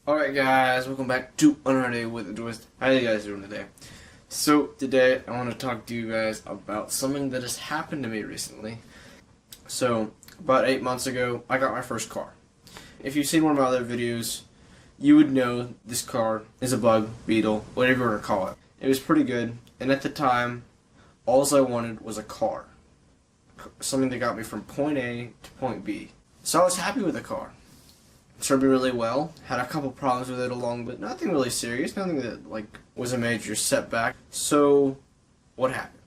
Alright guys, welcome back to another day with the twist. How are you guys doing today? So today I want to talk to you guys about something that has happened to me recently. So about 8 months ago I got my first car. If you've seen one of my other videos, you would know this car is a bug, beetle, whatever you want to call it. It was pretty good, and at the time all I wanted was a car. Something that got me from point A to point B. So I was happy with the car. It served me really well. Had a couple problems with it along, but nothing really serious. Nothing that was a major setback. So what happened?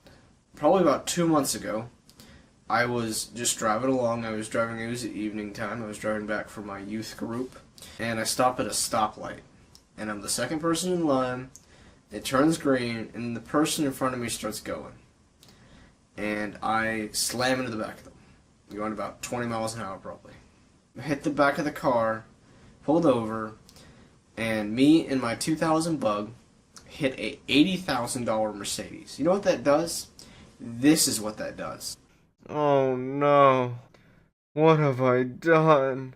Probably about 2 months ago, I was just driving along. It was evening time. I was driving back from my youth group, and I stop at a stoplight. And I'm the second person in line. It turns green, and the person in front of me starts going. And I slam into the back of them, going about 20 miles an hour probably. Hit the back of the car, pulled over, and me and my 2000 Bug hit a $80,000 Mercedes. You know what that does? This is what that does. Oh no. What have I done?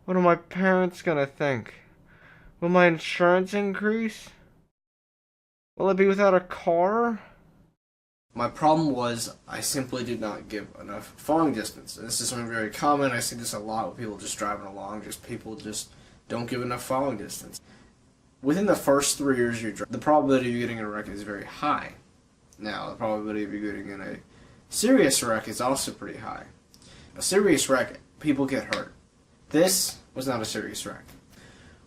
What are my parents gonna think? Will my insurance increase? Will it be without a car? My problem was I simply did not give enough following distance. This is something very common. I see this a lot with people just driving along. People just don't give enough following distance. Within the first 3 years you drive, the probability of you getting in a wreck is very high. Now, the probability of you getting in a serious wreck is also pretty high. A serious wreck, people get hurt. This was not a serious wreck.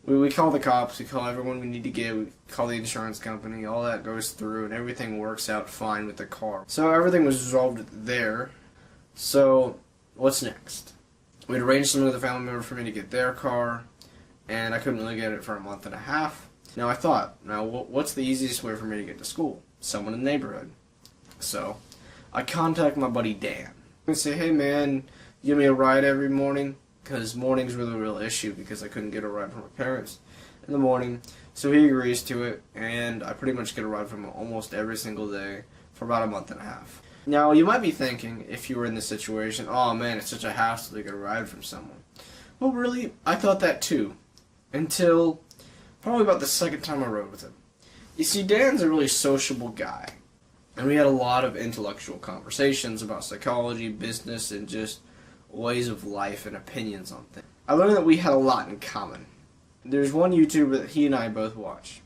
We call the cops, we call everyone we need to get, we call the insurance company, all that goes through, and everything works out fine with the car. So everything was resolved there. So, what's next? We'd arranged something with a family member for me to get their car, and I couldn't really get it for a month and a half. Now I thought, what's the easiest way for me to get to school? Someone in the neighborhood. So, I contact my buddy Dan. I say, hey man, give me a ride every morning. Because mornings were the real issue because I couldn't get a ride from my parents in the morning. So he agrees to it, and I pretty much get a ride from him almost every single day for about a month and a half. Now, you might be thinking, if you were in this situation, oh man, it's such a hassle to get a ride from someone. Well, really, I thought that too. Until probably about the second time I rode with him. You see, Dan's a really sociable guy. And we had a lot of intellectual conversations about psychology, business, and just ways of life and opinions on things. I learned that we had a lot in common. There's one YouTuber that he and I both watch,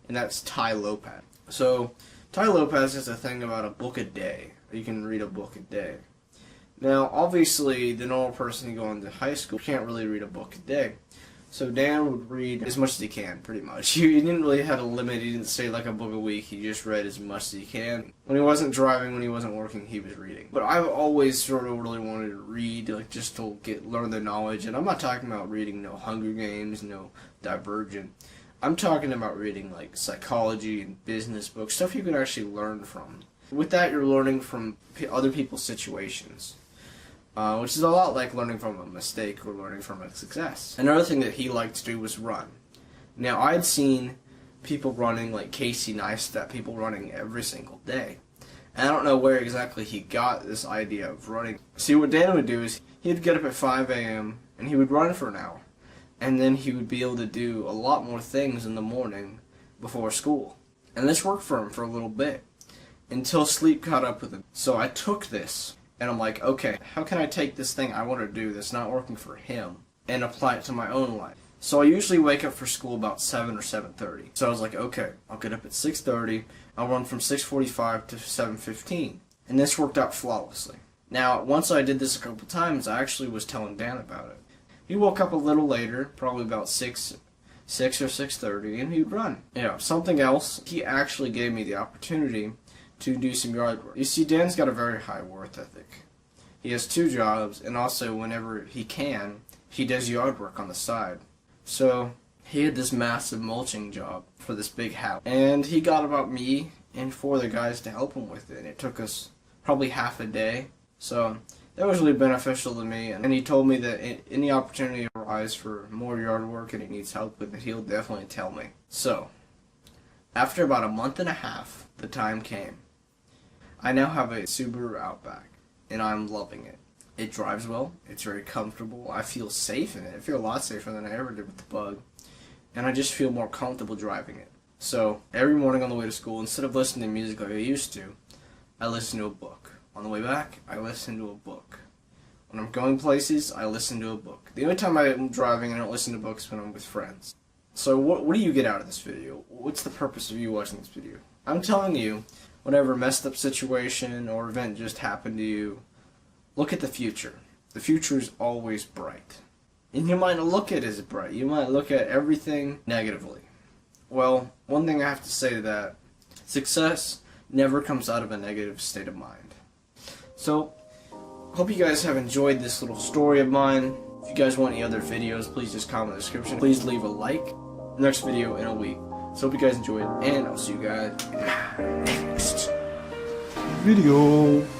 and that's Tai Lopez. So, Tai Lopez has a thing about a book a day. You can read a book a day. Now, obviously, the normal person going to high school can't really read a book a day. So Dan would read as much as he can, pretty much. He didn't really have a limit. He didn't say like a book a week. He just read as much as he can. When he wasn't driving, when he wasn't working, he was reading. But I've always sort of really wanted to read, like just to learn the knowledge. And I'm not talking about reading no Hunger Games, no Divergent. I'm talking about reading like psychology and business books, stuff you can actually learn from. With that, you're learning from other people's situations. Which is a lot like learning from a mistake or learning from a success. Another thing that he liked to do was run. Now, I'd seen people running like Casey Neistat, people running every single day. And I don't know where exactly he got this idea of running. See, what Dan would do is he'd get up at 5 a.m. and he would run for an hour. And then he would be able to do a lot more things in the morning before school. And this worked for him for a little bit, until sleep caught up with him. So I took this. And I'm like, okay, how can I take this thing I want to do that's not working for him and apply it to my own life? So I usually wake up for school about 7 or 7:30. So I was like, okay, I'll get up at 6:30. I'll run from 6:45 to 7:15. And this worked out flawlessly. Now, once I did this a couple times, I actually was telling Dan about it. He woke up a little later, probably about 6 or 6:30, and he'd run. Something else, he actually gave me the opportunity to do some yard work. You see, Dan's got a very high work ethic. He has 2 jobs, and also whenever he can, he does yard work on the side. So, he had this massive mulching job for this big house. And he got about me and 4 other guys to help him with it. And it took us probably half a day. So, that was really beneficial to me. And he told me that any opportunity arises for more yard work and he needs help with it, he'll definitely tell me. So, after about a month and a half, the time came. I now have a Subaru Outback, and I'm loving it. It drives well. It's very comfortable. I feel safe in it. I feel a lot safer than I ever did with the Bug. And I just feel more comfortable driving it. So every morning on the way to school, instead of listening to music like I used to, I listen to a book. On the way back, I listen to a book. When I'm going places, I listen to a book. The only time I'm driving, I don't listen to books when I'm with friends. So what do you get out of this video? What's the purpose of you watching this video? I'm telling you, whatever messed up situation or event just happened to you, look at the future. The future is always bright. And you might not look at it as bright. You might look at everything negatively. Well, one thing I have to say to that, success never comes out of a negative state of mind. So, hope you guys have enjoyed this little story of mine. If you guys want any other videos, please just comment in the description. Please leave a like. Next video in a week. So hope you guys enjoyed, and I'll see you guys in the next video.